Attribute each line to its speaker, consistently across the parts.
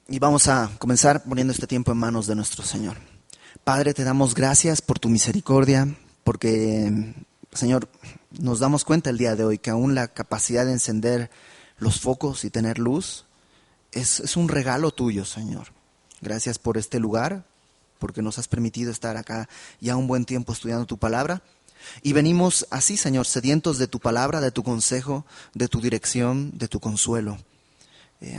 Speaker 1: Y vamos a comenzar poniendo este tiempo en manos de nuestro Señor. Padre, te damos gracias por tu misericordia, porque, Señor, nos damos cuenta el día de hoy que aún la capacidad de encender los focos y tener luz es un regalo tuyo, Señor. Gracias por este lugar, porque nos has permitido estar acá ya un buen tiempo estudiando tu palabra. Y venimos así, Señor, sedientos de tu palabra, de tu consejo, de tu dirección, de tu consuelo.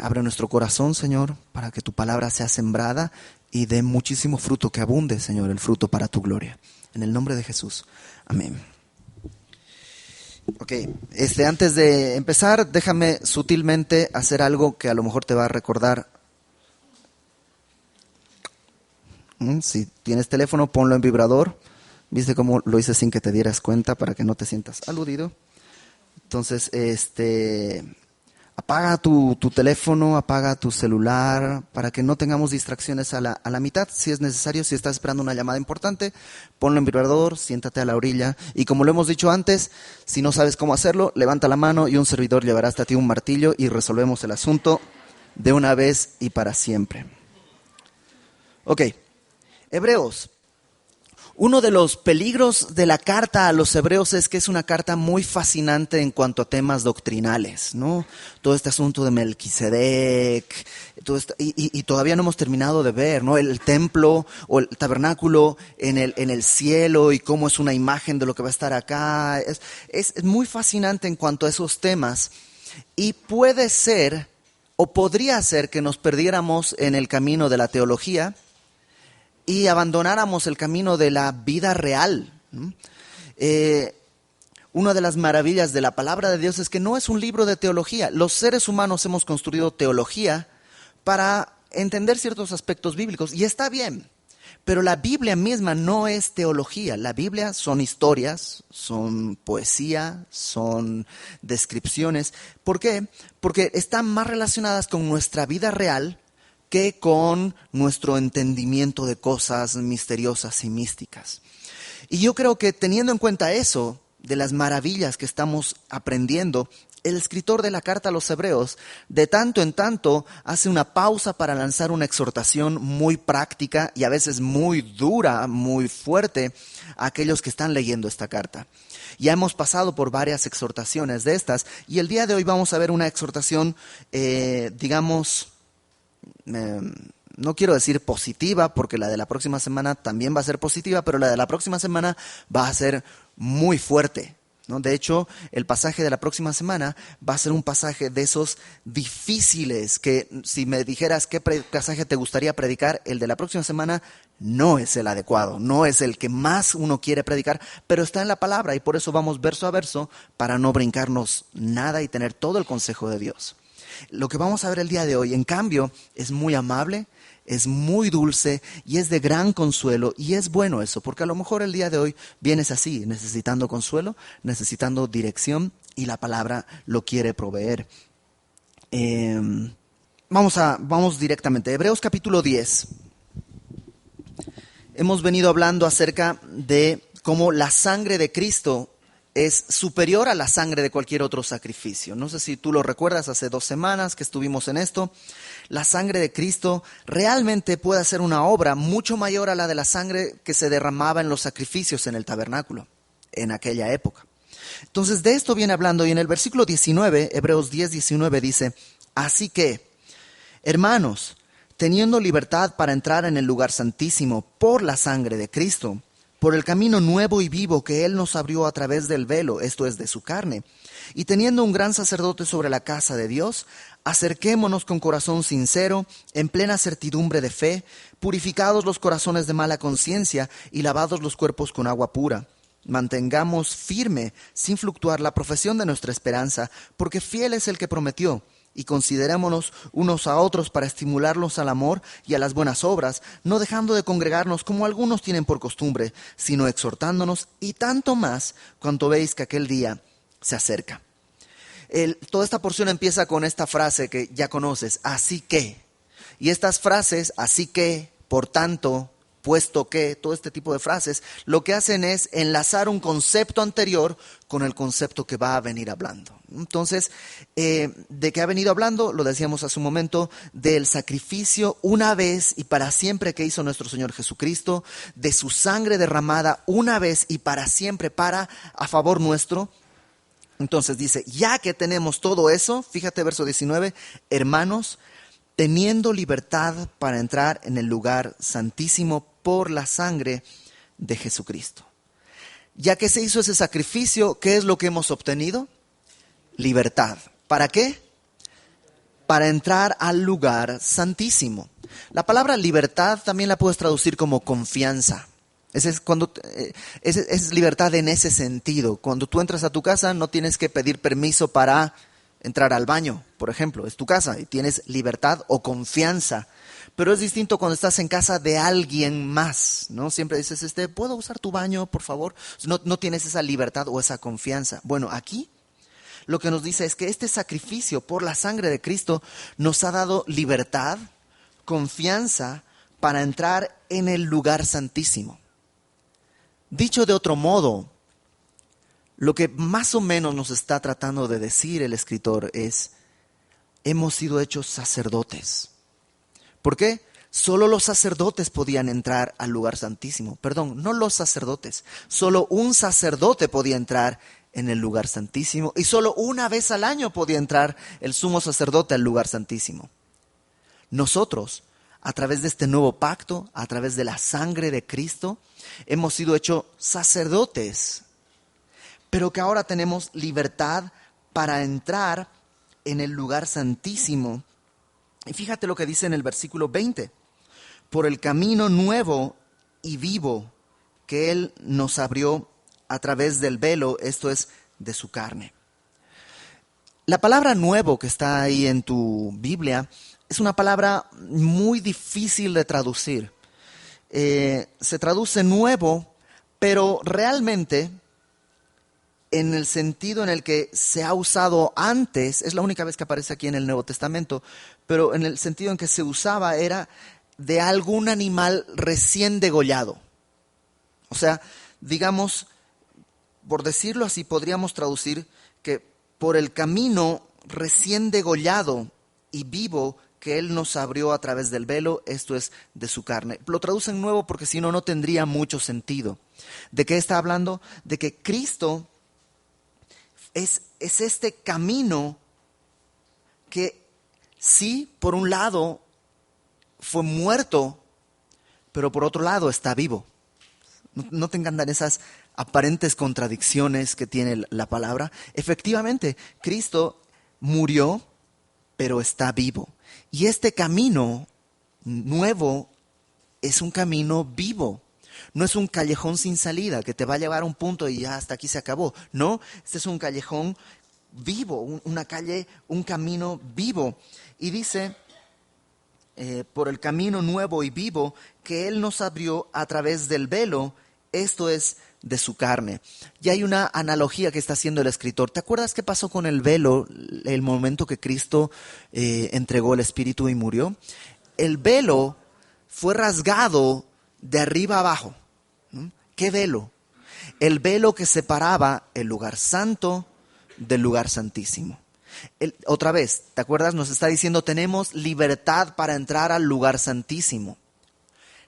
Speaker 1: Abre nuestro corazón, Señor, para que tu palabra sea sembrada y dé muchísimo fruto, que abunde, Señor, el fruto para tu gloria. En el nombre de Jesús. Amén. Ok, antes de empezar, déjame sutilmente hacer algo que a lo mejor te va a recordar. Si tienes teléfono, ponlo en vibrador. ¿Viste cómo lo hice sin que te dieras cuenta para que no te sientas aludido? Entonces, apaga tu teléfono, apaga tu celular, para que no tengamos distracciones a la mitad. Si es necesario, si estás esperando una llamada importante, ponlo en vibrador, siéntate a la orilla. Y como lo hemos dicho antes, si no sabes cómo hacerlo, levanta la mano y un servidor llevará hasta ti un martillo y resolvemos el asunto de una vez y para siempre. Ok, Hebreos. Uno de los peligros de la carta a los hebreos es que es una carta muy fascinante en cuanto a temas doctrinales, ¿no? Todo este asunto de Melquisedec, todo esto, y todavía no hemos terminado de ver, ¿no? El templo o el tabernáculo en el cielo y cómo es una imagen de lo que va a estar acá. Es muy fascinante en cuanto a esos temas y puede ser o podría ser que nos perdiéramos en el camino de la teología y abandonáramos el camino de la vida real. Una de las maravillas de la palabra de Dios es que no es un libro de teología. Los seres humanos hemos construido teología para entender ciertos aspectos bíblicos, y está bien, pero la Biblia misma no es teología. La Biblia son historias, son poesía, son descripciones. ¿Por qué? Porque están más relacionadas con nuestra vida real que con nuestro entendimiento de cosas misteriosas y místicas. Y yo creo que teniendo en cuenta eso, de las maravillas que estamos aprendiendo, el escritor de la carta a los Hebreos, de tanto en tanto, hace una pausa para lanzar una exhortación muy práctica y a veces muy dura, muy fuerte, a aquellos que están leyendo esta carta. Ya hemos pasado por varias exhortaciones de estas, y el día de hoy vamos a ver una exhortación, no quiero decir positiva, porque la de la próxima semana también va a ser positiva, pero la de la próxima semana va a ser muy fuerte, ¿no? De hecho, el pasaje de la próxima semana va a ser un pasaje de esos difíciles que, si me dijeras qué pasaje te gustaría predicar, el de la próxima semana no es el adecuado, no es el que más uno quiere predicar, pero está en la palabra y por eso vamos verso a verso para no brincarnos nada y tener todo el consejo de Dios. Lo que vamos a ver el día de hoy, en cambio, es muy amable, es muy dulce y es de gran consuelo, y es bueno eso, porque a lo mejor el día de hoy vienes así, necesitando consuelo, necesitando dirección, y la palabra lo quiere proveer. Vamos directamente. Hebreos capítulo 10. Hemos venido hablando acerca de cómo la sangre de Cristo es superior a la sangre de cualquier otro sacrificio. No sé si tú lo recuerdas, hace 2 semanas que estuvimos en esto. La sangre de Cristo realmente puede hacer una obra mucho mayor a la de la sangre que se derramaba en los sacrificios en el tabernáculo en aquella época. Entonces de esto viene hablando, y en el versículo 19, Hebreos 10:19 dice: así que, hermanos, teniendo libertad para entrar en el lugar santísimo por la sangre de Cristo, por el camino nuevo y vivo que Él nos abrió a través del velo, esto es, de su carne, y teniendo un gran sacerdote sobre la casa de Dios, acerquémonos con corazón sincero, en plena certidumbre de fe, purificados los corazones de mala conciencia y lavados los cuerpos con agua pura. Mantengamos firme, sin fluctuar, la profesión de nuestra esperanza, porque fiel es el que prometió. Y considerémonos unos a otros para estimularlos al amor y a las buenas obras, no dejando de congregarnos como algunos tienen por costumbre, sino exhortándonos, y tanto más cuanto veis que aquel día se acerca. Toda esta porción empieza con esta frase que ya conoces: así que. Y estas frases, así que, por tanto, puesto que, todo este tipo de frases, lo que hacen es enlazar un concepto anterior con el concepto que va a venir hablando. Entonces, ¿de qué ha venido hablando? Lo decíamos hace un momento, del sacrificio una vez y para siempre que hizo nuestro Señor Jesucristo, de su sangre derramada una vez y para siempre a favor nuestro. Entonces dice, ya que tenemos todo eso, fíjate verso 19, hermanos, teniendo libertad para entrar en el lugar santísimo por la sangre de Jesucristo. Ya que se hizo ese sacrificio, ¿qué es lo que hemos obtenido? Libertad. ¿Para qué? Para entrar al lugar santísimo. La palabra libertad también la puedes traducir como confianza. Es libertad en ese sentido. Cuando tú entras a tu casa no tienes que pedir permiso para entrar al baño, por ejemplo. Es tu casa y tienes libertad o confianza. Pero es distinto cuando estás en casa de alguien más, ¿no? Siempre dices, ¿puedo usar tu baño, por favor? No tienes esa libertad o esa confianza. Bueno, aquí lo que nos dice es que este sacrificio por la sangre de Cristo nos ha dado libertad, confianza para entrar en el lugar santísimo. Dicho de otro modo, lo que más o menos nos está tratando de decir el escritor es, hemos sido hechos sacerdotes. ¿Por qué? Solo los sacerdotes podían entrar al lugar santísimo. Perdón, no los sacerdotes. Solo un sacerdote podía entrar en el lugar santísimo y solo una vez al año podía entrar el sumo sacerdote al lugar santísimo. Nosotros, a través de este nuevo pacto, a través de la sangre de Cristo, hemos sido hechos sacerdotes, pero que ahora tenemos libertad para entrar en el lugar santísimo. Y fíjate lo que dice en el versículo 20. Por el camino nuevo y vivo que Él nos abrió a través del velo, esto es, de su carne. La palabra nuevo que está ahí en tu Biblia es una palabra muy difícil de traducir. Se traduce nuevo, pero realmente en el sentido en el que se ha usado antes, es la única vez que aparece aquí en el Nuevo Testamento, pero en el sentido en que se usaba era de algún animal recién degollado. O sea, digamos, por decirlo así, podríamos traducir que por el camino recién degollado y vivo que Él nos abrió a través del velo, esto es, de su carne. Lo traducen nuevo porque si no, no tendría mucho sentido. ¿De qué está hablando? De que Cristo es este camino que sí, por un lado, fue muerto, pero por otro lado está vivo. ¿No te encantan esas aparentes contradicciones que tiene la palabra? Efectivamente, Cristo murió, pero está vivo. Y este camino nuevo es un camino vivo. No es un callejón sin salida que te va a llevar a un punto y ya hasta aquí se acabó. No, este es un callejón vivo, una calle, un camino vivo. Y dice, por el camino nuevo y vivo que Él nos abrió a través del velo, esto es, de su carne. Y hay una analogía que está haciendo el escritor. ¿Te acuerdas qué pasó con el velo el momento que Cristo entregó el Espíritu y murió? El velo fue rasgado de arriba abajo. ¿Qué velo? El velo que separaba el lugar santo del lugar santísimo. Otra vez, ¿te acuerdas? Nos está diciendo, tenemos libertad para entrar al lugar santísimo.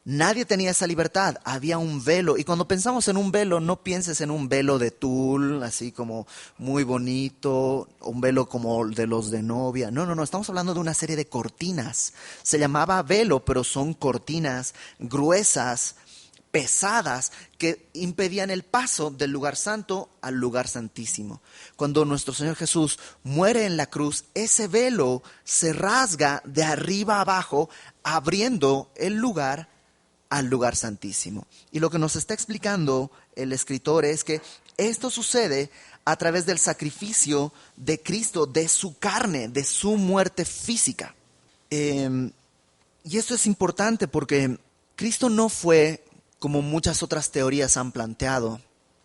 Speaker 1: Nadie tenía esa libertad, había un velo. Y cuando pensamos en un velo, no pienses en un velo de tul, así como muy bonito, un velo como de los de novia. No, estamos hablando de una serie de cortinas. Se llamaba velo, pero son cortinas gruesas, pesadas, que impedían el paso del lugar santo al lugar santísimo. Cuando nuestro Señor Jesús muere en la cruz, ese velo se rasga de arriba abajo, abriendo el lugar al lugar santísimo. Y lo que nos está explicando el escritor es que esto sucede a través del sacrificio de Cristo, de su carne, de su muerte física. Y esto es importante porque Cristo no fue, como muchas otras teorías han planteado,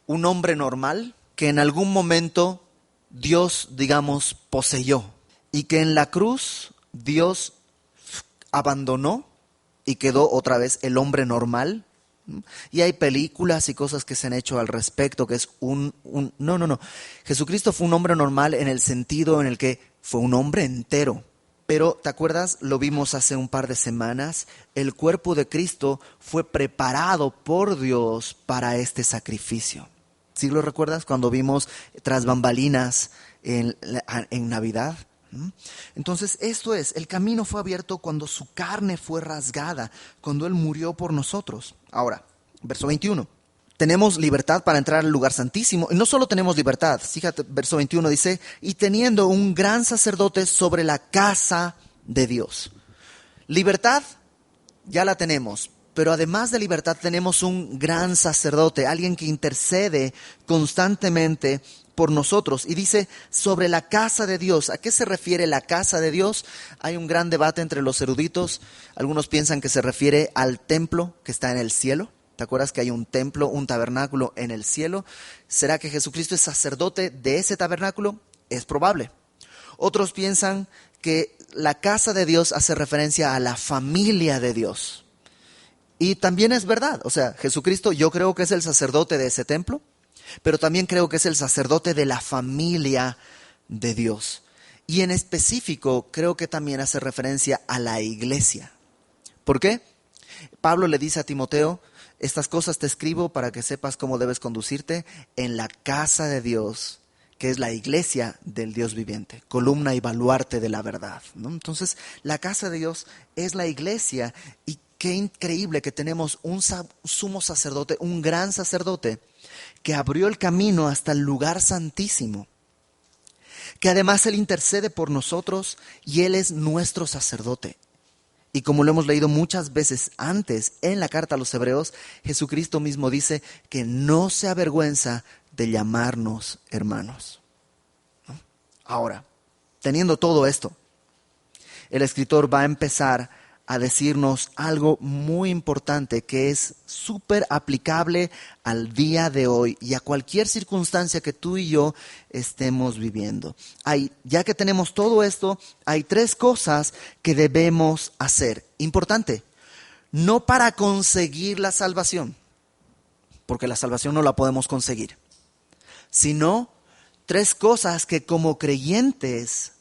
Speaker 1: un hombre normal que en algún momento Dios, digamos, poseyó y que en la cruz Dios abandonó y quedó otra vez el hombre normal. Y hay películas y cosas que se han hecho al respecto, que es No. Jesucristo fue un hombre normal en el sentido en el que fue un hombre entero. Pero, ¿te acuerdas? Lo vimos hace un par de semanas. El cuerpo de Cristo fue preparado por Dios para este sacrificio. ¿Sí lo recuerdas? Cuando vimos tras bambalinas en Navidad. Entonces, esto es, el camino fue abierto cuando su carne fue rasgada, cuando Él murió por nosotros. Ahora, verso 21. Tenemos libertad para entrar al lugar santísimo. Y no solo tenemos libertad, fíjate, verso 21 dice, y teniendo un gran sacerdote sobre la casa de Dios. Libertad ya la tenemos, pero además de libertad tenemos un gran sacerdote, alguien que intercede constantemente por nosotros. Y dice, sobre la casa de Dios. ¿A qué se refiere la casa de Dios? Hay un gran debate entre los eruditos. Algunos piensan que se refiere al templo que está en el cielo. ¿Te acuerdas que hay un templo, un tabernáculo en el cielo? ¿Será que Jesucristo es sacerdote de ese tabernáculo? Es probable. Otros piensan que la casa de Dios hace referencia a la familia de Dios. Y también es verdad. O sea, Jesucristo yo creo que es el sacerdote de ese templo, pero también creo que es el sacerdote de la familia de Dios. Y en específico creo que también hace referencia a la iglesia. ¿Por qué? Pablo le dice a Timoteo, estas cosas te escribo para que sepas cómo debes conducirte en la casa de Dios, que es la iglesia del Dios viviente, columna y baluarte de la verdad, ¿no? Entonces, la casa de Dios es la iglesia, y qué increíble que tenemos un sumo sacerdote, un gran sacerdote, que abrió el camino hasta el lugar santísimo, que además Él intercede por nosotros y Él es nuestro sacerdote. Y como lo hemos leído muchas veces antes en la carta a los Hebreos, Jesucristo mismo dice que no se avergüenza de llamarnos hermanos, ¿no? Ahora, teniendo todo esto, el escritor va a empezar a decirnos algo muy importante que es súper aplicable al día de hoy y a cualquier circunstancia que tú y yo estemos viviendo. Ya que tenemos todo esto, hay 3 cosas que debemos hacer. Importante, no para conseguir la salvación, porque la salvación no la podemos conseguir, sino 3 cosas que como creyentes,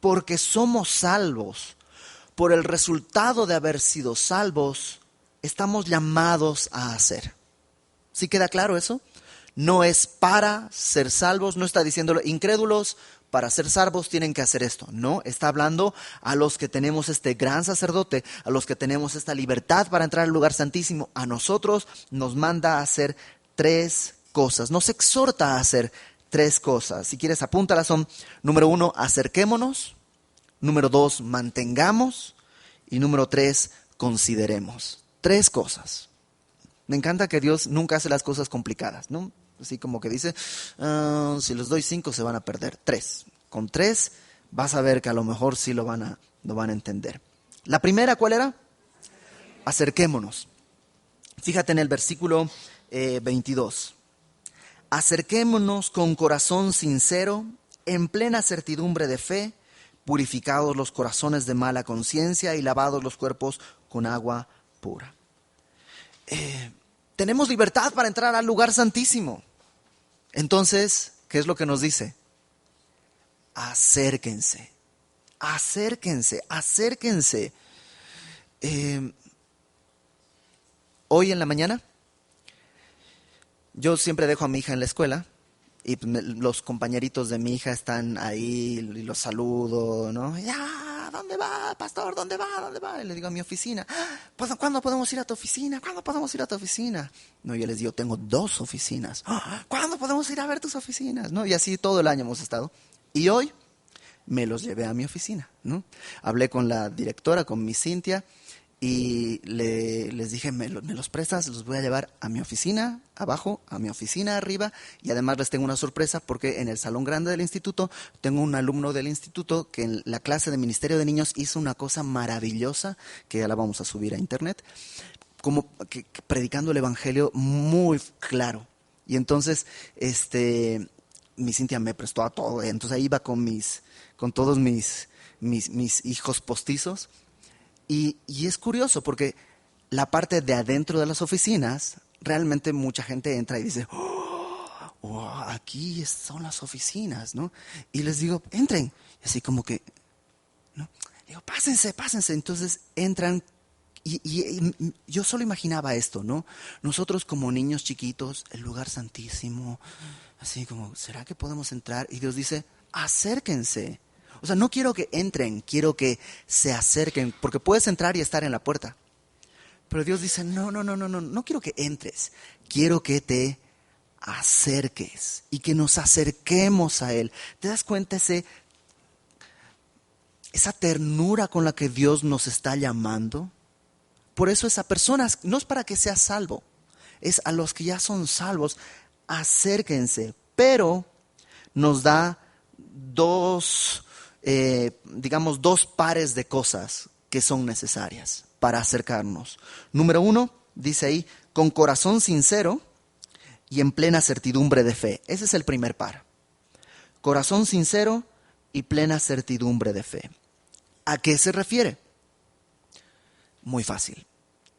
Speaker 1: porque somos salvos, por el resultado de haber sido salvos, estamos llamados a hacer. ¿Sí queda claro eso? No es para ser salvos, no está diciéndolo incrédulos, para ser salvos tienen que hacer esto. No, está hablando a los que tenemos este gran sacerdote, a los que tenemos esta libertad para entrar al lugar santísimo. A nosotros nos manda a hacer 3 cosas, nos exhorta a hacer 3 cosas. Si quieres apúntalas, son: número 1, acerquémonos; número 2, mantengamos; y número 3, consideremos. 3 cosas. Me encanta que Dios nunca hace las cosas complicadas, ¿no? Así como que dice, si les doy 5 se van a perder. 3. Con 3 vas a ver que a lo mejor sí lo van a entender. La primera, ¿cuál era? Acerquémonos. Fíjate en el versículo 22. Acerquémonos con corazón sincero, en plena certidumbre de fe, purificados los corazones de mala conciencia y lavados los cuerpos con agua pura. Tenemos libertad para entrar al lugar santísimo. Entonces, ¿qué es lo que nos dice? Acérquense, acérquense, acérquense. Hoy en la mañana, yo siempre dejo a mi hija en la escuela y los compañeritos de mi hija están ahí y los saludo, ¿no? Ya, ¿dónde va, pastor? ¿Dónde va? ¿Dónde va? Y le digo, a mi oficina. Pues, ¿cuándo podemos ir a tu oficina? ¿Cuándo podemos ir a tu oficina? No, yo les digo, tengo 2 oficinas. ¿Cuándo podemos ir a ver tus oficinas? ¿No? Y así todo el año hemos estado. Y hoy me los llevé a mi oficina, ¿no? Hablé con la directora, con mi Cintia, y les dije, ¿me los prestas? Los voy a llevar a mi oficina abajo, a mi oficina arriba, y además les tengo una sorpresa porque en el salón grande del instituto tengo un alumno del instituto que en la clase de Ministerio de Niños hizo una cosa maravillosa, que ya la vamos a subir a internet, como que predicando el evangelio muy claro. Y entonces mi Cintia me prestó a todo, entonces ahí iba con todos mis hijos postizos. Y es curioso porque la parte de adentro de las oficinas, realmente mucha gente entra y dice, oh, aquí son las oficinas, ¿no? Y les digo, entren. Y así como que, ¿no? Digo, pásense, pásense. Entonces entran y yo solo imaginaba esto, ¿no? Nosotros como niños chiquitos, el lugar santísimo, así como, ¿será que podemos entrar? Y Dios dice, acérquense. O sea, no quiero que entren, quiero que se acerquen, porque puedes entrar y estar en la puerta. Pero Dios dice, no quiero que entres, quiero que te acerques y que nos acerquemos a Él. ¿Te das cuenta esa ternura con la que Dios nos está llamando? Por eso esa persona no es para que sea salvo, es a los que ya son salvos, acérquense. Pero nos da dos pares de cosas que son necesarias para acercarnos. Número 1, dice ahí, con corazón sincero y en plena certidumbre de fe. Ese es el primer par. Corazón sincero y plena certidumbre de fe. ¿A qué se refiere? Muy fácil.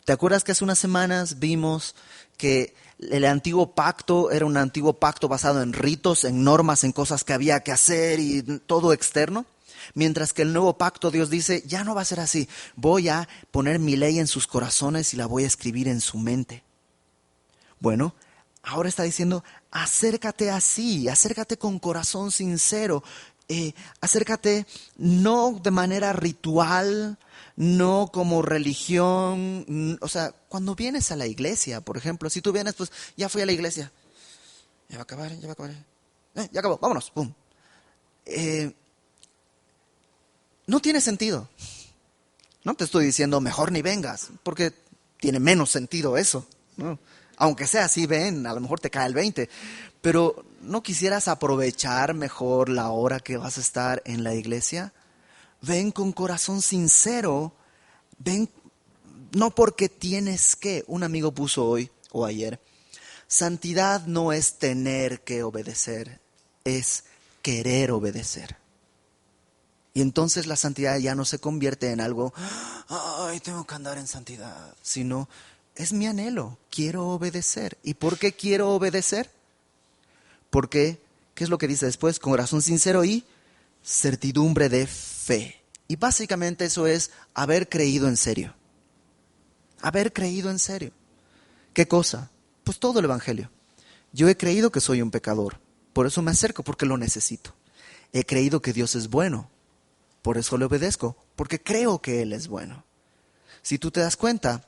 Speaker 1: ¿Te acuerdas que hace unas semanas vimos que el antiguo pacto era un antiguo pacto basado en ritos, en normas, en cosas que había que hacer y todo externo? Mientras que el nuevo pacto, Dios dice, ya no va a ser así. Voy a poner mi ley en sus corazones y la voy a escribir en su mente. Bueno, ahora está diciendo, acércate así, acércate con corazón sincero. Acércate no de manera ritual, no como religión. O sea, cuando vienes a la iglesia, por ejemplo, si tú vienes, pues ya fui a la iglesia. Ya va a acabar. Ya acabó, vámonos, pum. No tiene sentido. No te estoy diciendo mejor ni vengas, porque tiene menos sentido eso, ¿no? Aunque sea así, ven, a lo mejor te cae el 20. Pero ¿no quisieras aprovechar mejor la hora que vas a estar en la iglesia? Ven con corazón sincero, ven no porque tienes que. Un amigo puso hoy o ayer, santidad no es tener que obedecer, es querer obedecer. Y entonces la santidad ya no se convierte en algo, ay, tengo que andar en santidad, sino es mi anhelo, quiero obedecer. ¿Y por qué quiero obedecer? Porque, ¿qué es lo que dice después? Con corazón sincero y certidumbre de fe. Y básicamente eso es haber creído en serio. Haber creído en serio. ¿Qué cosa? Pues todo el evangelio. Yo he creído que soy un pecador, por eso me acerco, porque lo necesito. He creído que Dios es bueno, por eso le obedezco, porque creo que Él es bueno. Si tú te das cuenta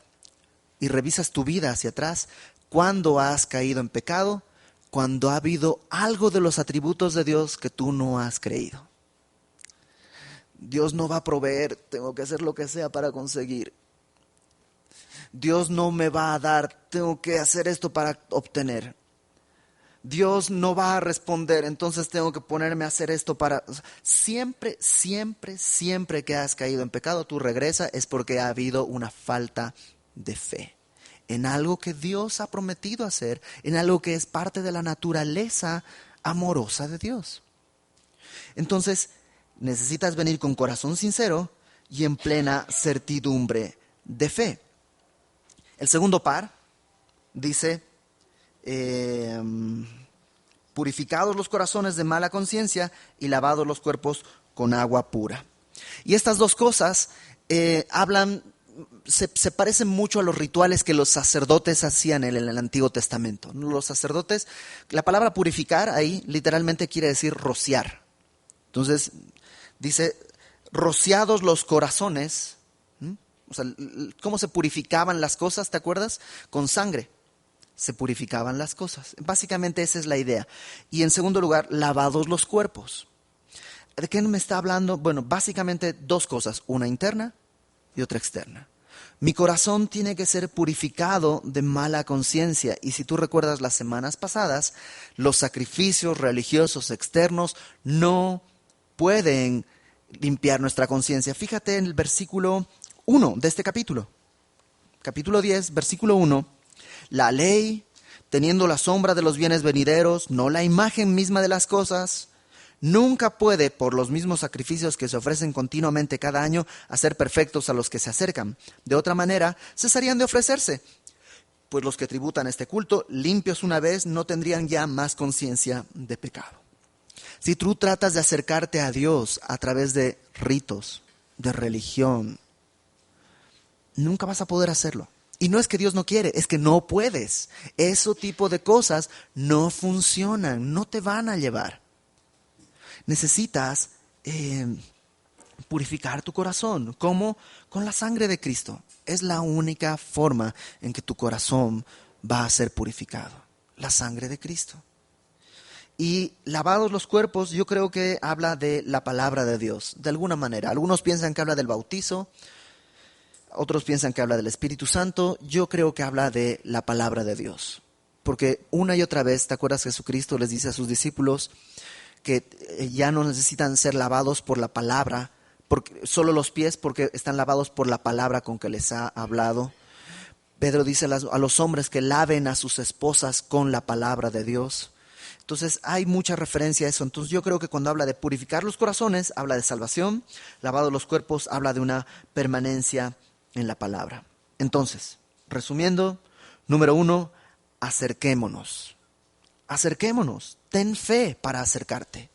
Speaker 1: y revisas tu vida hacia atrás, ¿cuándo has caído en pecado? Cuando ha habido algo de los atributos de Dios que tú no has creído. Dios no va a proveer, tengo que hacer lo que sea para conseguir. Dios no me va a dar, tengo que hacer esto para obtener. Dios no va a responder, entonces tengo que ponerme a hacer esto para... Siempre que has caído en pecado, tú regresas, es porque ha habido una falta de fe en algo que Dios ha prometido hacer, en algo que es parte de la naturaleza amorosa de Dios. Entonces, necesitas venir con corazón sincero y en plena certidumbre de fe. El segundo par dice... purificados los corazones de mala conciencia y lavados los cuerpos con agua pura. Y estas dos cosas se parecen mucho a los rituales que los sacerdotes hacían en el Antiguo Testamento. Los sacerdotes, la palabra purificar ahí literalmente quiere decir rociar. Entonces dice, rociados los corazones. O sea, ¿cómo se purificaban las cosas? ¿Te acuerdas? Con sangre. Se purificaban las cosas. Básicamente esa es la idea. Y en segundo lugar, lavados los cuerpos. ¿De qué me está hablando? Bueno, básicamente dos cosas, una interna y otra externa. Mi corazón tiene que ser purificado de mala conciencia. Y si tú recuerdas las semanas pasadas, los sacrificios religiosos externos no pueden limpiar nuestra conciencia. Fíjate en el versículo 1 de este capítulo. Capítulo 10, versículo 1. La ley, teniendo la sombra de los bienes venideros, no la imagen misma de las cosas, nunca puede, por los mismos sacrificios que se ofrecen continuamente cada año, hacer perfectos a los que se acercan. De otra manera, cesarían de ofrecerse, pues los que tributan este culto, limpios una vez, no tendrían ya más conciencia de pecado. Si tú tratas de acercarte a Dios a través de ritos, de religión, nunca vas a poder hacerlo. Y no es que Dios no quiere, es que no puedes. Ese tipo de cosas no funcionan, no te van a llevar. Necesitas purificar tu corazón. ¿Cómo? Con la sangre de Cristo. Es la única forma en que tu corazón va a ser purificado. La sangre de Cristo. Y lavados los cuerpos, yo creo que habla de la palabra de Dios, de alguna manera. Algunos piensan que habla del bautizo, otros piensan que habla del Espíritu Santo. Yo creo que habla de la palabra de Dios. Porque una y otra vez, ¿te acuerdas? Jesucristo les dice a sus discípulos que ya no necesitan ser lavados por la palabra, porque solo los pies, porque están lavados por la palabra con que les ha hablado. Pedro dice a los hombres que laven a sus esposas con la palabra de Dios. Entonces hay mucha referencia a eso. Entonces yo creo que cuando habla de purificar los corazones, habla de salvación. Lavado los cuerpos, habla de una permanencia en la palabra. Entonces, resumiendo, número 1, acerquémonos. Acerquémonos. Ten fe para acercarte.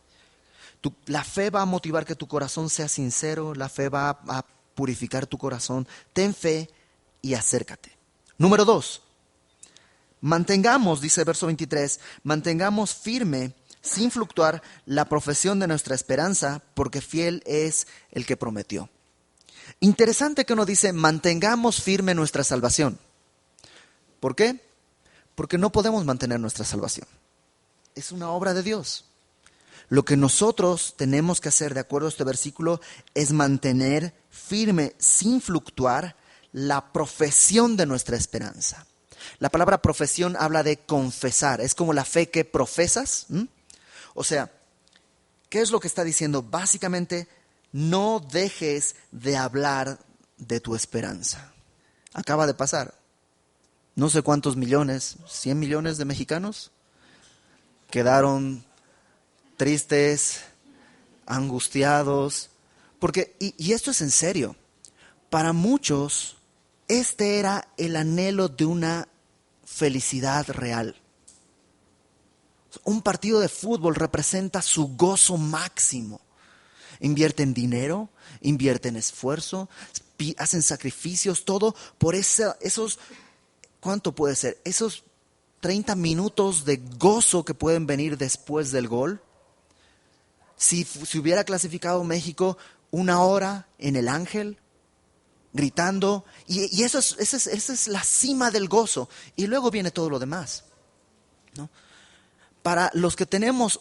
Speaker 1: La fe va a motivar que tu corazón sea sincero. La fe va a purificar tu corazón. Ten fe y acércate. Número 2. Mantengamos, dice verso 23, mantengamos firme, sin fluctuar, la profesión de nuestra esperanza, porque fiel es el que prometió. Interesante que uno dice, mantengamos firme nuestra salvación. ¿Por qué? Porque no podemos mantener nuestra salvación. Es una obra de Dios. Lo que nosotros tenemos que hacer, de acuerdo a este versículo, es mantener firme, sin fluctuar, la profesión de nuestra esperanza. La palabra profesión habla de confesar. Es como la fe que profesas. O sea, ¿qué es lo que está diciendo? Básicamente, no dejes de hablar de tu esperanza. Acaba de pasar. No sé cuántos millones, 100 millones de mexicanos quedaron tristes, angustiados. Porque, y esto es en serio, para muchos este era el anhelo de una felicidad real. Un partido de fútbol representa su gozo máximo. Invierten dinero, invierten esfuerzo, hacen sacrificios, todo por esos, ¿cuánto puede ser? Esos 30 minutos de gozo que pueden venir después del gol. Si hubiera clasificado México, 1 hora en el Ángel, gritando, y esa es la cima del gozo, y luego viene todo lo demás, ¿no? Para los que tenemos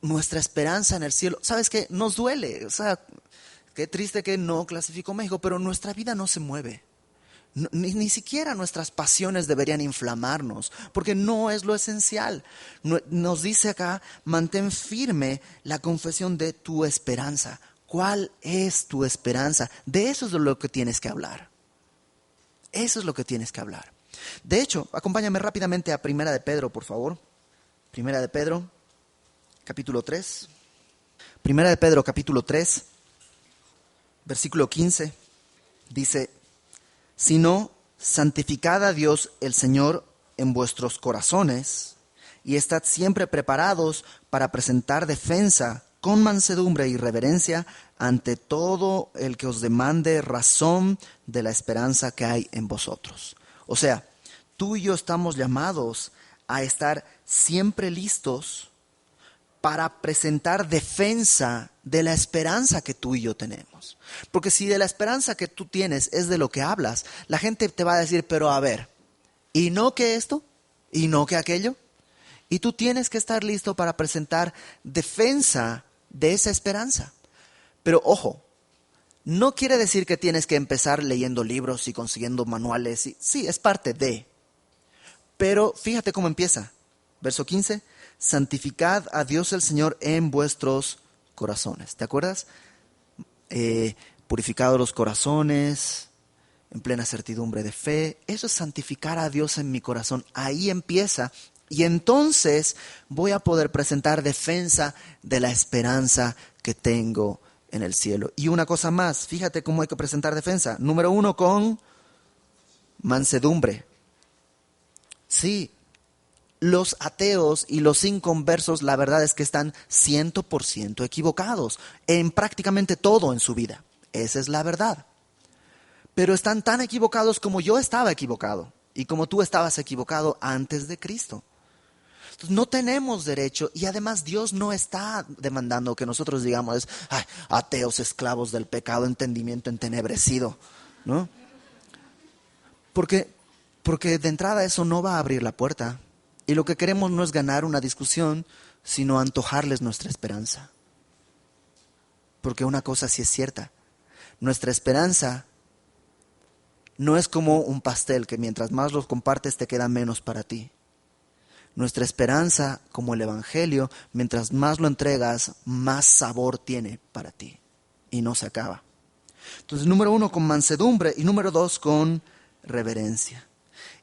Speaker 1: nuestra esperanza en el cielo, ¿sabes qué? Nos duele, o sea, qué triste que no clasificó México, pero nuestra vida no se mueve. Ni siquiera nuestras pasiones deberían inflamarnos, porque no es lo esencial. Nos dice acá, mantén firme la confesión de tu esperanza. ¿Cuál es tu esperanza? De eso es de lo que tienes que hablar. Eso es lo que tienes que hablar. De hecho, acompáñame rápidamente a Primera de Pedro, por favor. Primera de Pedro, capítulo 3. Primera de Pedro, capítulo 3, versículo 15. Dice, sino santificad a Dios el Señor en vuestros corazones y estad siempre preparados para presentar defensa con mansedumbre y reverencia ante todo el que os demande razón de la esperanza que hay en vosotros. O sea, tú y yo estamos llamados a estar siempre listos para presentar defensa de la esperanza que tú y yo tenemos. Porque si de la esperanza que tú tienes es de lo que hablas, la gente te va a decir, pero a ver, ¿y no que esto? ¿Y no que aquello? Y tú tienes que estar listo para presentar defensa de esa esperanza. Pero ojo, no quiere decir que tienes que empezar leyendo libros y consiguiendo manuales. Sí, es parte de. Pero fíjate cómo empieza. Verso 15, santificad a Dios el Señor en vuestros corazones. ¿Te acuerdas? Purificados los corazones, en plena certidumbre de fe. Eso es santificar a Dios en mi corazón. Ahí empieza Y entonces voy a poder presentar defensa de la esperanza que tengo en el cielo. Y una cosa más, fíjate cómo hay que presentar defensa. Número 1, con mansedumbre. Sí, los ateos y los inconversos, la verdad es que están 100% equivocados en prácticamente todo en su vida. Esa es la verdad. Pero están tan equivocados como yo estaba equivocado y como tú estabas equivocado antes de Cristo. Entonces, no tenemos derecho, y además Dios no está demandando que nosotros digamos, ay, ateos, esclavos del pecado, entendimiento entenebrecido, ¿no? Porque de entrada eso no va a abrir la puerta. Y lo que queremos no es ganar una discusión, sino antojarles nuestra esperanza. Porque una cosa sí es cierta, nuestra esperanza no es como un pastel que mientras más los compartes te queda menos para ti. Nuestra esperanza, como el Evangelio, mientras más lo entregas, más sabor tiene para ti. Y no se acaba. Entonces, número 1, con mansedumbre. Y número 2, con reverencia.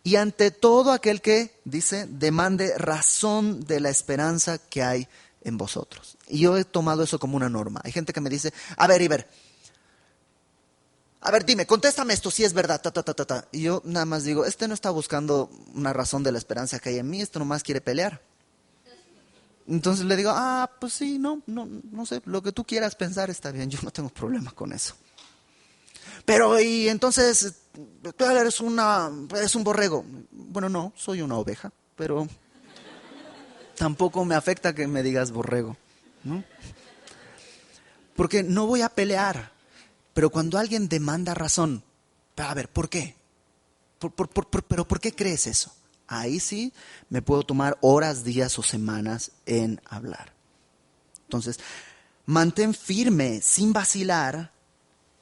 Speaker 1: Y ante todo aquel que, dice, demande razón de la esperanza que hay en vosotros. Y yo he tomado eso como una norma. Hay gente que me dice, a ver, Iber, dime, contéstame esto, si es verdad, Y yo nada más digo, no está buscando una razón de la esperanza que hay en mí, nomás quiere pelear. Entonces le digo, pues sí, no sé, lo que tú quieras pensar está bien, yo no tengo problema con eso. Pero, y entonces, tú eres un borrego. Bueno, no, soy una oveja, pero tampoco me afecta que me digas borrego, ¿no? Porque no voy a pelear. Pero cuando alguien demanda razón, a ver, ¿por qué? ¿Pero por qué crees eso? Ahí sí me puedo tomar horas, días o semanas en hablar. Entonces, mantén firme, sin vacilar,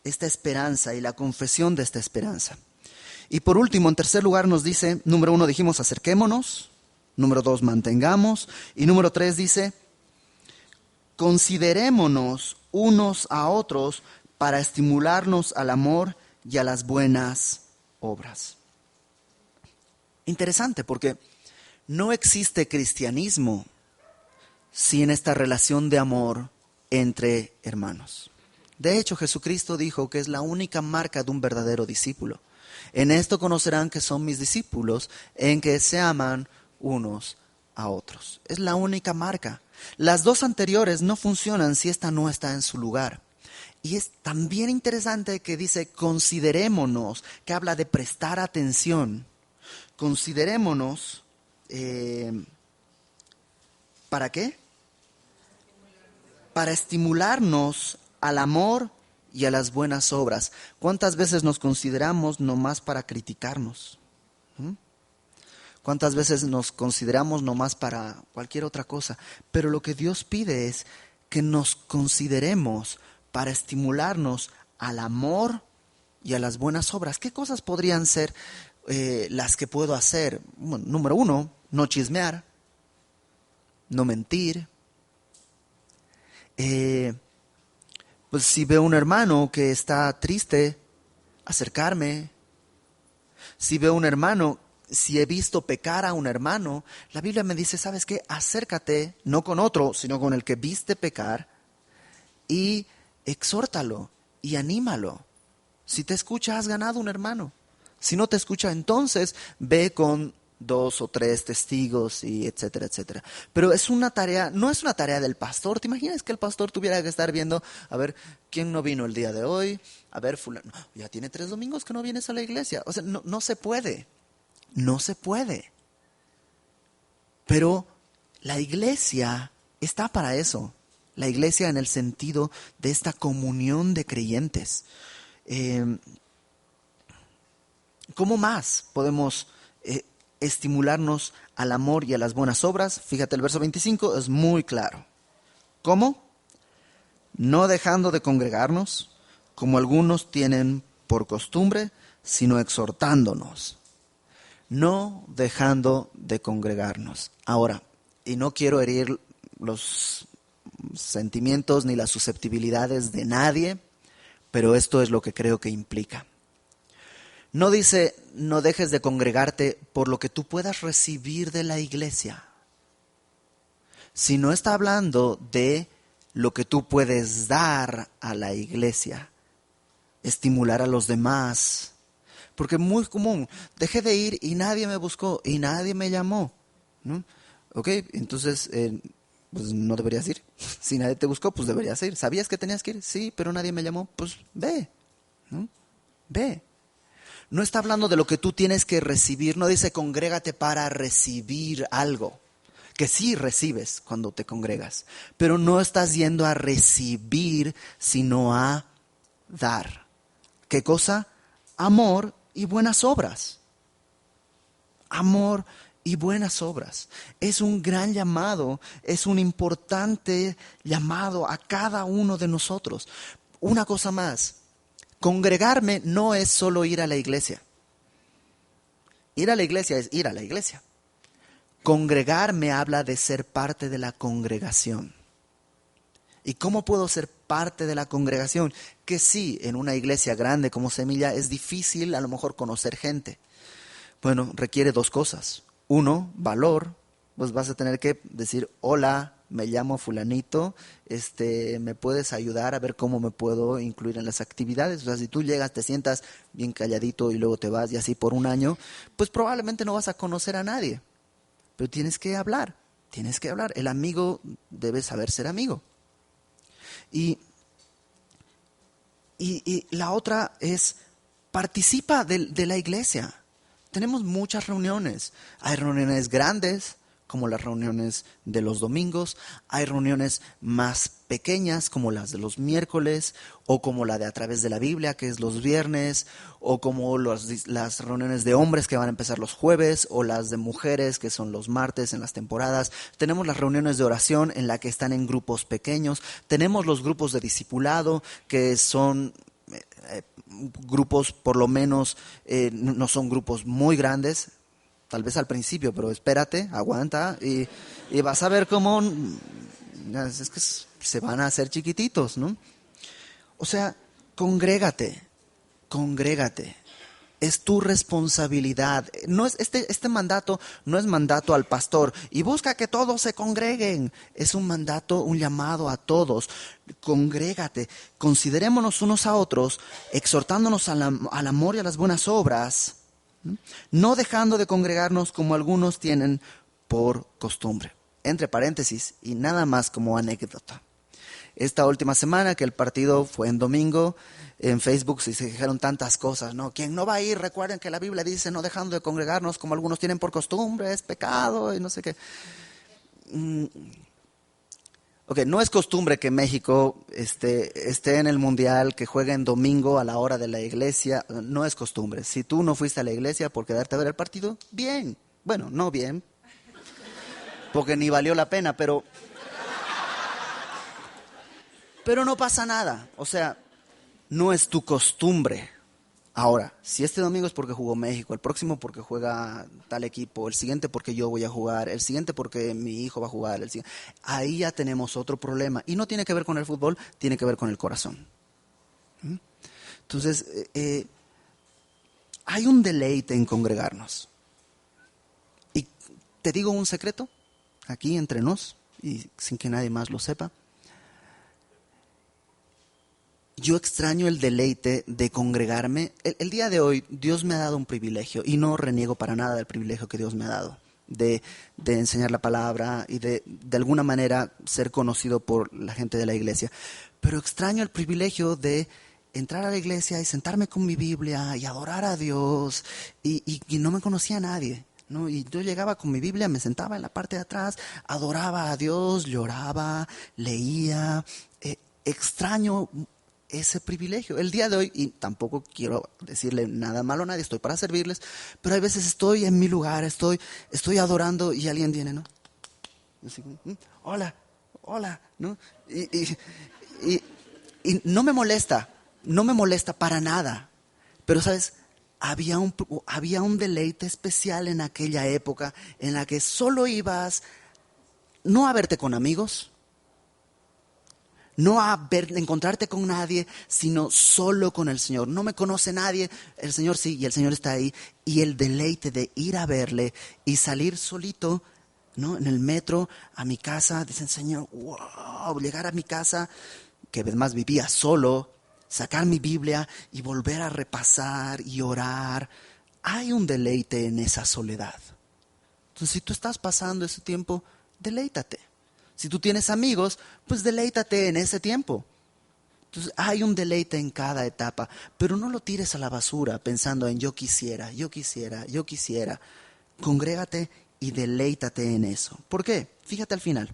Speaker 1: esta esperanza y la confesión de esta esperanza. Y por último, en tercer lugar nos dice, número 1 dijimos, acerquémonos. Número 2, mantengamos. Y número 3 dice, considerémonos unos a otros para estimularnos al amor y a las buenas obras. Interesante, porque no existe cristianismo sin esta relación de amor entre hermanos. De hecho, Jesucristo dijo que es la única marca de un verdadero discípulo. En esto conocerán que son mis discípulos, en que se aman unos a otros. Es la única marca. Las dos anteriores no funcionan si esta no está en su lugar. Y es también interesante que dice considerémonos, que habla de prestar atención. Considerémonos, ¿para qué? Para estimularnos al amor y a las buenas obras. ¿Cuántas veces nos consideramos nomás para criticarnos? ¿Cuántas veces nos consideramos nomás para cualquier otra cosa? Pero lo que Dios pide es que nos consideremos para estimularnos al amor y a las buenas obras. ¿Qué cosas podrían ser las que puedo hacer? Bueno, número 1, no chismear, no mentir. Pues si veo un hermano que está triste, acercarme. Si veo un hermano, si he visto pecar a un hermano, la Biblia me dice, ¿sabes qué? Acércate, no con otro, sino con el que viste pecar, y exhórtalo y anímalo. Si te escucha, has ganado un hermano. Si no te escucha, entonces ve con 2 o 3 testigos y etcétera, etcétera. Pero es una tarea, no es una tarea del pastor. ¿Te imaginas que el pastor tuviera que estar viendo, a ver, quién no vino el día de hoy? A ver, fulano, ya tiene 3 domingos que no vienes a la iglesia. O sea, no se puede. No se puede. Pero la iglesia está para eso. La iglesia en el sentido de esta comunión de creyentes. ¿Cómo más podemos estimularnos al amor y a las buenas obras? Fíjate, el verso 25 es muy claro. ¿Cómo? No dejando de congregarnos, como algunos tienen por costumbre, sino exhortándonos. No dejando de congregarnos. Ahora, y no quiero herir los sentimientos ni las susceptibilidades de nadie, pero esto es lo que creo que implica. No dice, no dejes de congregarte por lo que tú puedas recibir de la iglesia, sino está hablando de lo que tú puedes dar a la iglesia, estimular a los demás. Porque es muy común, dejé de ir y nadie me buscó y nadie me llamó, ¿no? Ok, entonces, pues no deberías ir. Si nadie te buscó, pues deberías ir. ¿Sabías que tenías que ir? Sí, pero nadie me llamó, pues ve, ¿no? Ve. No está hablando de lo que tú tienes que recibir, no dice congrégate para recibir algo, que sí recibes cuando te congregas, pero no estás yendo a recibir, sino a dar. ¿Qué cosa? Amor y buenas obras. Amor y buenas obras. Es un gran llamado, es un importante llamado a cada uno de nosotros. Una cosa más, congregarme no es solo ir a la iglesia. Ir a la iglesia es ir a la iglesia. Congregarme habla de ser parte de la congregación. ¿Y cómo puedo ser parte de la congregación? Que sí, en una iglesia grande como Semilla es difícil a lo mejor conocer gente. Bueno, requiere dos cosas. Uno, valor. Pues vas a tener que decir, hola, me llamo fulanito, ¿me puedes ayudar a ver cómo me puedo incluir en las actividades? O sea, si tú llegas, te sientas bien calladito y luego te vas y así por un año, pues probablemente no vas a conocer a nadie. Pero tienes que hablar, tienes que hablar. El amigo debe saber ser amigo. Y la otra es, participa de la iglesia. Tenemos muchas reuniones. Hay reuniones grandes, como las reuniones de los domingos. Hay reuniones más pequeñas, como las de los miércoles, o como la de a través de la Biblia, que es los viernes, o como las reuniones de hombres que van a empezar los jueves, o las de mujeres, que son los martes en las temporadas. Tenemos las reuniones de oración en la que están en grupos pequeños. Tenemos los grupos de discipulado, que son grupos por lo menos, no son grupos muy grandes, tal vez al principio, pero espérate, aguanta y vas a ver cómo es que se van a hacer chiquititos, ¿no? O sea, congrégate. Es tu responsabilidad. No es este mandato no es mandato al pastor y busca que todos se congreguen. Es un mandato, un llamado a todos. Congrégate. Considerémonos unos a otros, exhortándonos al amor y a las buenas obras, no dejando de congregarnos como algunos tienen por costumbre. Entre paréntesis y nada más como anécdota. Esta última semana que el partido fue en domingo, en Facebook se dijeron tantas cosas, ¿no? Quien no va a ir, recuerden que la Biblia dice no dejando de congregarnos como algunos tienen por costumbre, es pecado y no sé qué. Ok, no es costumbre que México esté en el Mundial, que juegue en domingo a la hora de la iglesia, no es costumbre. Si tú no fuiste a la iglesia por quedarte a ver el partido, bien. Bueno, no bien, porque ni valió la pena, pero no pasa nada. O sea, no es tu costumbre. Ahora, si este domingo es porque jugó México, el próximo porque juega tal equipo, el siguiente porque yo voy a jugar, el siguiente porque mi hijo va a jugar, ahí ya tenemos otro problema. Y no tiene que ver con el fútbol, tiene que ver con el corazón. Entonces, hay un deleite en congregarnos. Y te digo un secreto, aquí entre nos, y sin que nadie más lo sepa. Yo extraño el deleite de congregarme. El día de hoy Dios me ha dado un privilegio y no reniego para nada del privilegio que Dios me ha dado de enseñar la palabra y de alguna manera ser conocido por la gente de la iglesia. Pero extraño el privilegio de entrar a la iglesia y sentarme con mi Biblia y adorar a Dios y no me conocía a nadie, ¿no? Y yo llegaba con mi Biblia, me sentaba en la parte de atrás, adoraba a Dios, lloraba, leía. Extraño ese privilegio. El día de hoy, y tampoco quiero decirle nada malo a nadie, estoy para servirles, pero hay veces estoy en mi lugar, estoy adorando y alguien viene, ¿no? Así, hola, ¿no? Y no me molesta para nada, pero ¿sabes? Había un deleite especial en aquella época en la que solo ibas no a verte con amigos, No a encontrarte con nadie, sino solo con el Señor. No me conoce nadie, el Señor sí, y el Señor está ahí. Y el deleite de ir a verle y salir solito, ¿no? En el metro a mi casa, dicen, Señor, wow, llegar a mi casa, que además vivía solo, sacar mi Biblia y volver a repasar y orar. Hay un deleite en esa soledad. Entonces, si tú estás pasando ese tiempo, deleítate. Si tú tienes amigos, pues deleítate en ese tiempo. Entonces hay un deleite en cada etapa, pero no lo tires a la basura pensando en yo quisiera, yo quisiera, yo quisiera. Congrégate y deleítate en eso. ¿Por qué? Fíjate al final.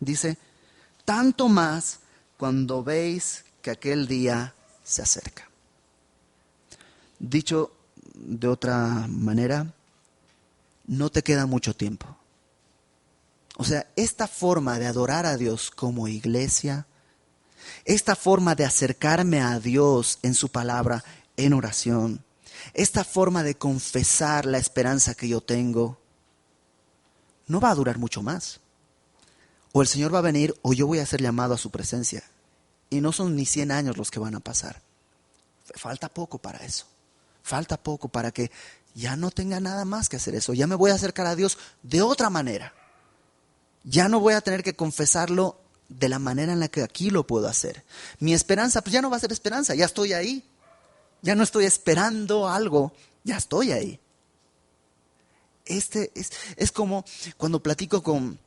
Speaker 1: Dice, tanto más cuando veis que aquel día se acerca. Dicho de otra manera, no te queda mucho tiempo. O sea, esta forma de adorar a Dios como iglesia, esta forma de acercarme a Dios en su palabra, en oración, esta forma de confesar la esperanza que yo tengo, no va a durar mucho más. O el Señor va a venir o yo voy a ser llamado a su presencia. Y no son ni 100 años los que van a pasar. Falta poco para eso. Falta poco para que ya no tenga nada más que hacer eso. Ya me voy a acercar a Dios de otra manera. Ya no voy a tener que confesarlo de la manera en la que aquí lo puedo hacer. Mi esperanza, pues ya no va a ser esperanza, ya estoy ahí. Ya no estoy esperando algo, ya estoy ahí. Es como cuando platico con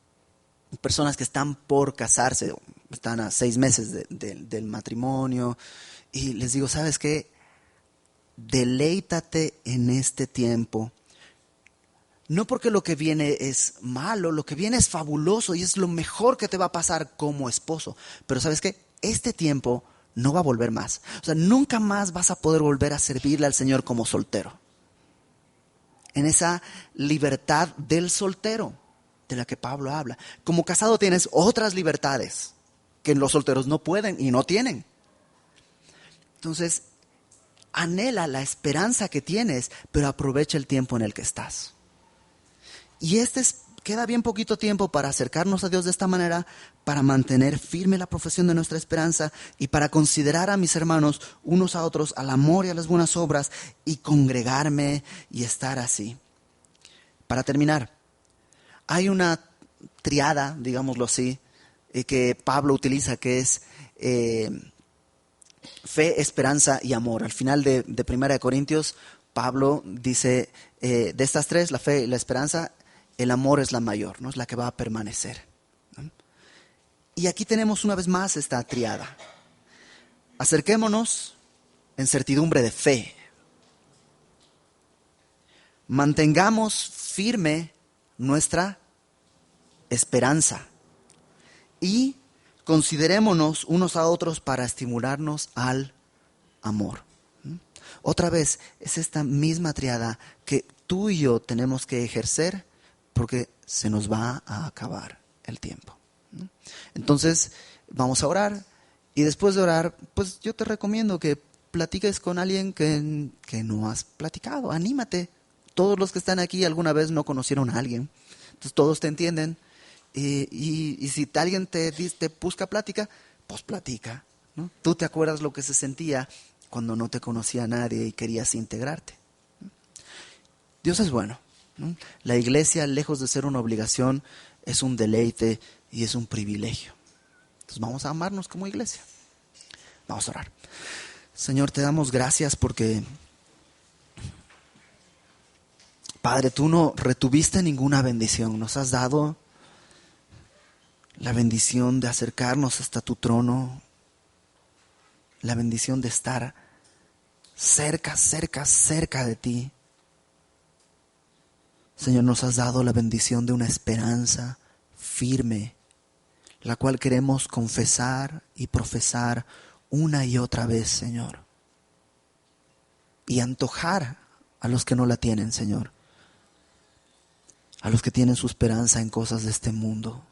Speaker 1: personas que están por casarse, están a 6 meses del matrimonio, y les digo, ¿sabes qué? Deleítate en este tiempo. No porque lo que viene es malo, lo que viene es fabuloso y es lo mejor que te va a pasar como esposo. Pero ¿sabes qué? Este tiempo no va a volver más. O sea, nunca más vas a poder volver a servirle al Señor como soltero. En esa libertad del soltero de la que Pablo habla. Como casado tienes otras libertades que los solteros no pueden y no tienen. Entonces, anhela la esperanza que tienes, pero aprovecha el tiempo en el que estás. Y queda bien poquito tiempo para acercarnos a Dios de esta manera, para mantener firme la profesión de nuestra esperanza y para considerar a mis hermanos unos a otros al amor y a las buenas obras y congregarme y estar así. Para terminar, hay una triada, digámoslo así, que Pablo utiliza, que es fe, esperanza y amor. Al final de 1 Corintios, Pablo dice, de estas tres, la fe y la esperanza, el amor es la mayor, ¿no? Es la que va a permanecer, ¿no? Y aquí tenemos una vez más esta triada. Acerquémonos en certidumbre de fe. Mantengamos firme nuestra esperanza. Y considerémonos unos a otros para estimularnos al amor. Otra vez, es esta misma triada que tú y yo tenemos que ejercer porque se nos va a acabar el tiempo. Entonces, vamos a orar y después de orar, pues yo te recomiendo que platiques con alguien que no has platicado. Anímate. Todos los que están aquí alguna vez no conocieron a alguien. Entonces todos te entienden. Y si alguien te busca plática, pues platica, ¿no? Tú te acuerdas lo que se sentía cuando no te conocía nadie y querías integrarte. Dios es bueno, ¿no? La iglesia, lejos de ser una obligación, es un deleite y es un privilegio. Entonces vamos a amarnos como iglesia. Vamos a orar. Señor, te damos gracias porque, Padre, tú no retuviste ninguna bendición. Nos has dado la bendición de acercarnos hasta tu trono, la bendición de estar cerca, cerca, cerca de ti. Señor, nos has dado la bendición de una esperanza firme, la cual queremos confesar y profesar una y otra vez, Señor. Y antojar a los que no la tienen, Señor. A los que tienen su esperanza en cosas de este mundo.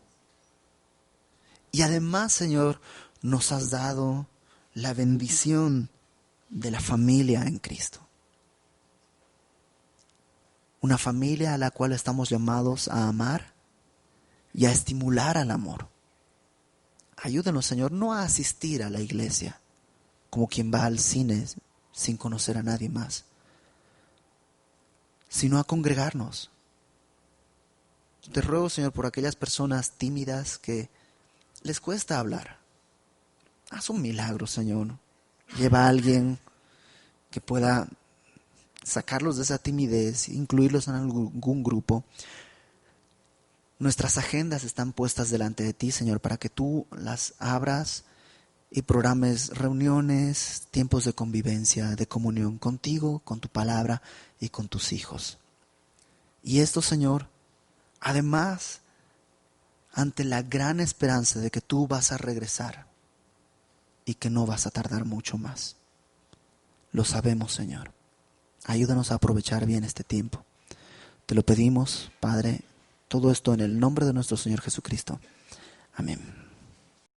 Speaker 1: Y además, Señor, nos has dado la bendición de la familia en Cristo. Una familia a la cual estamos llamados a amar y a estimular al amor. Ayúdanos, Señor, no a asistir a la iglesia como quien va al cine sin conocer a nadie más, sino a congregarnos. Te ruego, Señor, por aquellas personas tímidas que les cuesta hablar. Haz un milagro, Señor. Lleva a alguien que pueda sacarlos de esa timidez, incluirlos en algún grupo. Nuestras agendas están puestas delante de ti, Señor, para que tú las abras y programes reuniones, tiempos de convivencia, de comunión contigo, con tu palabra y con tus hijos. Y esto, Señor, además, ante la gran esperanza de que tú vas a regresar y que no vas a tardar mucho más. Lo sabemos, Señor. Ayúdanos a aprovechar bien este tiempo. Te lo pedimos, Padre, todo esto en el nombre de nuestro Señor Jesucristo. Amén.